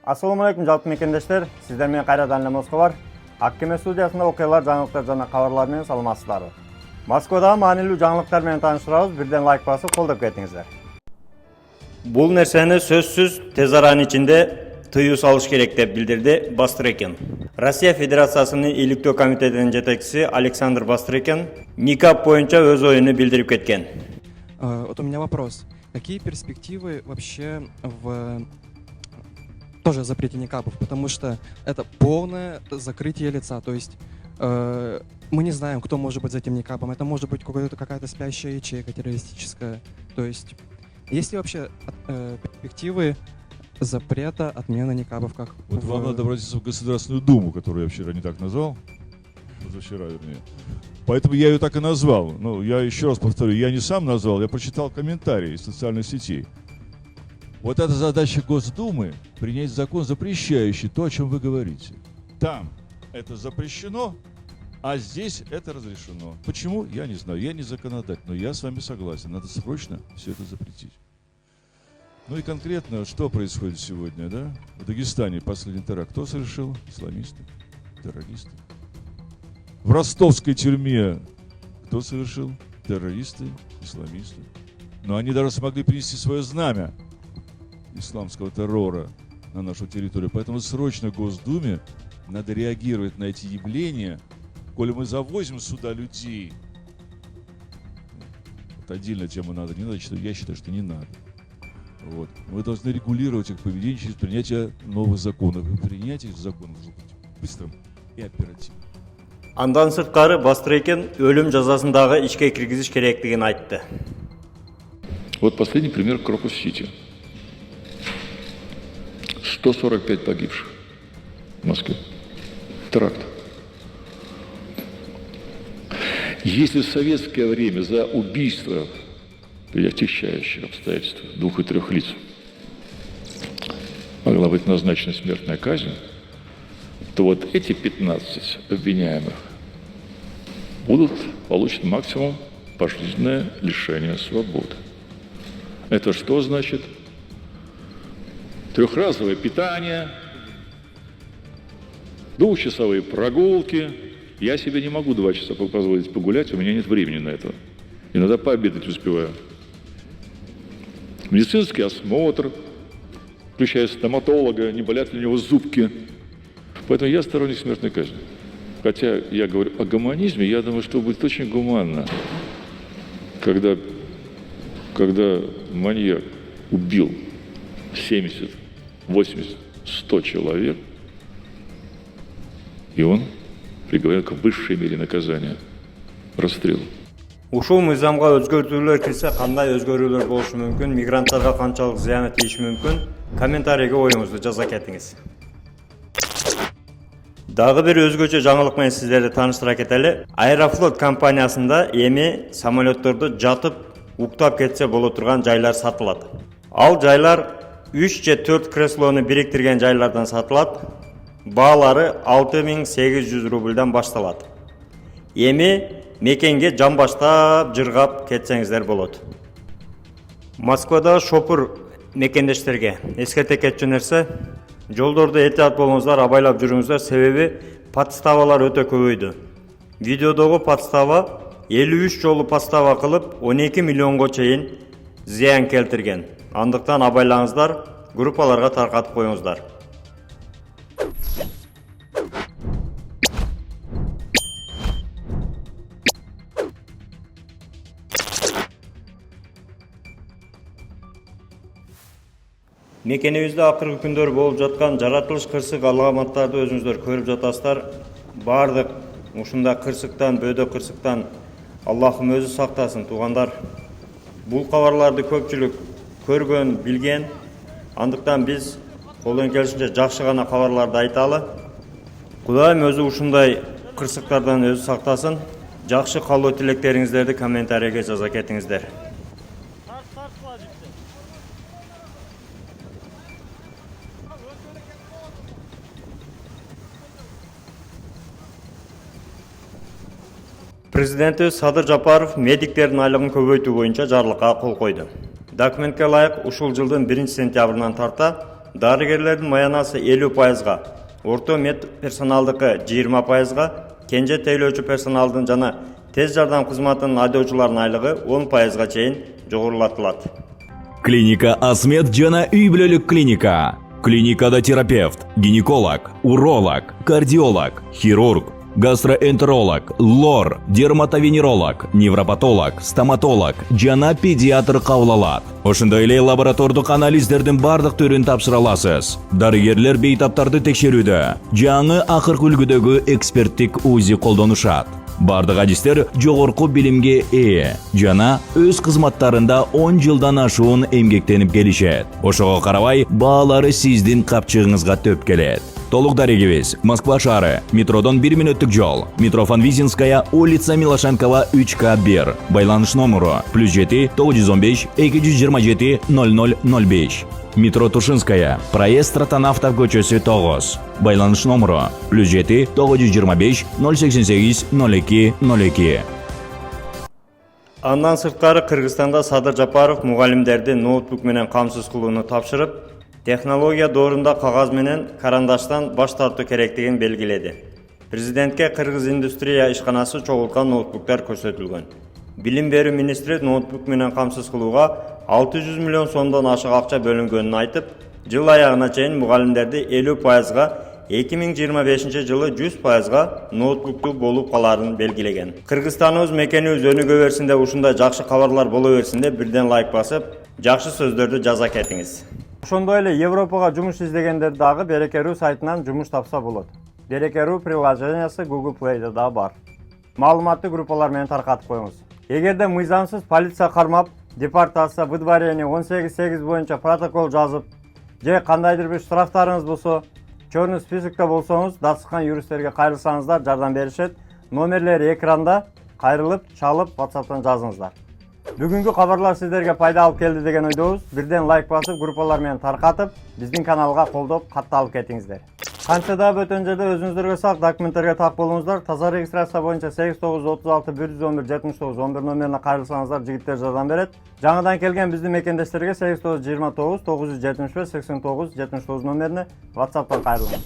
Assalamu alaikum жалпы мекендештер. Сиздер менен кайрадан эле Москва бар. Аккеме студиясында окуялар, жаңылыктар жана кабарлар менен саламатсыздарбы. Москвадагы маанилүү жаңылыктар менен тааныштырабыз. Бирден лайк басып колдоп кетиңиздер. Бул нерсени сөзсүз тез аранын ичинде тыюу салыш керек деп билдирди Бастрыкин. Россия Федерациясынын иликтөө комитетинин жетекчиси Александр Бастрыкин никап боюнча өз оюн билдирип кеткен. Вот у меня вопрос. Какие перспективы вообще в тоже запрете никабов? Потому что это полное закрытие лица. То есть мы не знаем, кто может быть за этим никабом. Это может быть какая-то спящая ячейка террористическая. То есть есть ли вообще перспективы запрета отмены никабов? Как вот вам надо обратиться в Государственную Думу, которую я вчера не так назвал. Позавчера, вернее. Поэтому я ее так и назвал. Ну, я еще раз повторю, я не сам назвал, я прочитал комментарии из социальных сетей. Вот эта задача Госдумы — принять закон, запрещающий то, о чем вы говорите. Там это запрещено, а здесь это разрешено. Почему? Я не знаю. Я не законодатель, но я с вами согласен. Надо срочно все это запретить. Ну и конкретно, что происходит сегодня, да? В Дагестане последний теракт кто совершил? Исламисты, террористы. В ростовской тюрьме кто совершил? Террористы, исламисты. Но они даже смогли принести свое знамя исламского террора на нашу территорию. Поэтому срочно Госдуме надо реагировать на эти явления, коли мы завозим сюда людей. Вот отдельная тема надо, не надо, я считаю, что не надо. Вот. Мы должны регулировать их поведение через принятие новых законов. И принятие законов должно быть быстрым и оперативным. Андан сырткары Бастрыкин өлүм жазасындагы ишке киргизиш керектигин айтты. Вот последний пример Крокус-Сити. 145 погибших в Москве. Теракт. Если в советское время за убийство при отягчающих обстоятельствах 2 и 3 лиц могла быть назначена смертная казнь, то вот эти 15 обвиняемых будут получить максимум пожизненное лишение свободы. Это что значит? Трехразовое питание, 2-часовые прогулки. Я себе не могу 2 часа позволить погулять, у меня нет времени на это. Иногда пообедать успеваю. Медицинский осмотр, включая стоматолога, не болят ли у него зубки. Поэтому я сторонник смертной казни. Хотя я говорю о гуманизме, я думаю, что будет очень гуманно, когда маньяк убил 70, 80, 100 человек, и он приговорен к высшей мере наказания – расстрелу. Ушул мыйзамга өзгөртүүлөр кирсе, кандай өзгөрүүлөр болушу мүмкүн, мигранттарга канчалык зыян тийиши мүмкүн? Комментарийге оюңузду жаза кетиңиз. Дагы бир өзгөчө жаңылык менен сиздерди тааныштыра кетели. Аэрофлот компаниясында эми самолетторду жатып, уктап кетсе боло турган жайлар сатылат. Ал жайлар 3 же 4 креслону бириктирген жайлардан сатылат. Баалары 6800 рубльдан башталат. Эми мекенге жан баштап жыргап кетсеңиздер болот. Москвада шопур мекендештерге эскерте кетчү нерсе, жолдордо этият болуңуздар, абайлап жүрүңүздөр, себеби подставалар өтө көбөйдү. Видеодогу подстава 53 жолу подстава кылып 12 миллионго чейин зыян келтирген. Андыктан абайлаңыздар, группаларга таркатып коюңуздар. Мекенибизде акыркы күндөр болуп жаткан жаратылыш кырсык аламаттарды өзүңүздөр көрүп жатасыздар. Бардык ушундай кырсыктан, бөөдө кырсыктан Аллахым өзү сактасын, туугандар. Бул кабарларды көпчүлүк көргөн, билген. Андыктан биз колдон келишинче жакшы гана кабарларды айталы. Кудайым өзү ушундай кырсыктардан өзү сактасын. Жакшы каалоо тилектериңиздерди комментарийге жаза кетиңиздер. Президенти Садыр Жапаров медиктердин айлыгын көбөйтүү боюнча жарлыкка кол койду. Документке ылайык ушул жылдын 1 сентябрынан тарта дарыгерлердин маянасы 50%, орто мед персоналдыкы 20%, кенже тейлөөчү персоналдын жана тез жардам кызматынын айдоочулардын айлыгы 10%га чейин жогорулатылат. Клиника Асмед жана үй бүлөлүк клиника. Клиникада терапевт, гинеколог, уролог, кардиолог, хирург, гастроэнтеролог, лор, дерматовенеролог, невропатолог, стоматолог жана педиатр кабыл алат. Ошондой эле лаборатордук анализдердин бардык түрүн тапшыра аласыз. Дарыгерлер бейтаптарды текшерүүдө, жаңы акыркы үлгүдөгү эксперттик УЗИ колдонушат. Бардык адистер жогорку билимге ээ жана өз кызматтарында 10 жылдан ашуун эмгектенип келишет. Ошого карабай, баалары сиздин капчыгыңызга төп келет. Толук дарегибиз Москва шаары, метродон 1 мүнөттүк жол, метро Фанвизинская, улица Милошенкова 3К1. Байланыш номеру +7 915 227 0005. Метро Тушинская, проезд Ротанавтов көчөсү 9. Байланыш номеру +7 925 088 02 02. Андан сырткары Кыргызстанда Садыр Жапаров мугалимдерди ноутбук менен камсыз кылууну тапшырып, технология доорунда кагаз менен карандаштан баш тартуу керектигин белгиледи. Президентке Кыргыз индустрия ишканасы чогулткан ноутбуктар көрсөтүлгөн. Билим берүү министри ноутбук менен камсыз кылууга 600 миллион сомдон ашык акча бөлүнгөнүн айтып, жыл аягына чейин мугалимдерди 50%га, 2025 жылы 100%га ноутбуктуу болуп каларын белгилеген. Кыргызстаныбыз мекенибиз өнүгө берсин деп ушундай жакшы кабарлар боло берсин деп бирден лайк басып, жакшы сөздөрдү жаза кетиңиз. Ошондой эле Европага жумуш издегендер дагы Береке.ру сайтынан жумуш тапса болот. Береке.ру приложениясы Google Play'де да бар. Маалыматтуу группалар менен таркатып коюңуз. Эгерде мыйзамсыз полиция кармап, депортация, выдворение 18.8 боюнча протокол жазып, же кандайдыр бир штрафтарыңыз болсо, чорный списокто болсоңуз, датсыкан юристтерге кайрылсаңыздар жардам беришет. Номерлери экранда, кайрылып, чалып, WhatsApp'тан жазыңыздар. Бүгүнкү кабарлар сиздерге пайда алып келди деген ойдобуз. Бирден лайк басып, группалар менен таркатып, биздин каналга колдоп, катталып кетиңиздер. Канча да бөтөн жерде өзүңүздөргө сак документтерге так болуңуздар. Таза регистрация боюнча 8936 111 79 11 номерине кайрылсаңыздар, жигиттер жардам берет. Жаңыдан келген биздин мекендештерге 8929 975 89 79 номерине WhatsApp'тан кайрылыңыз.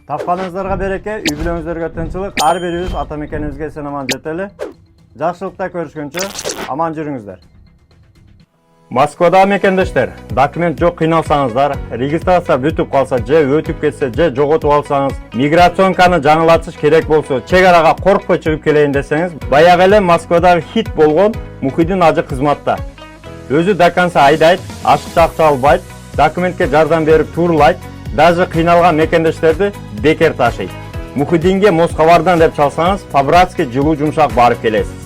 Тапканыңыздарга береке, үй бүлөңүздөргө тынчылык, ар бирибиз ата мекенибизге эсен аман жетели. Жакшылыкта көрүшкөнчө аман жүрүңүздөр. Москвада мекендештер, документ жок кыйналсаңыздар, регистрация бүтүп калса же өтүп кетсе же жоготуп алсаңыз, миграционканы жаңылатыш керек болсо, чек арага коркпой чыгып келейин десеңиз, баягы эле Москвадагы хит болгон Мухиддин ажы кызматта. Өзү до конца айдайт, ашыкча акча албайт, документке жардам берип турлайт, даже кыйналган мекендештерди бекер ташыйт. Мухиддинге Москвардан деп чалсаңыз, по-братски жылуу жумшак барып келесиз.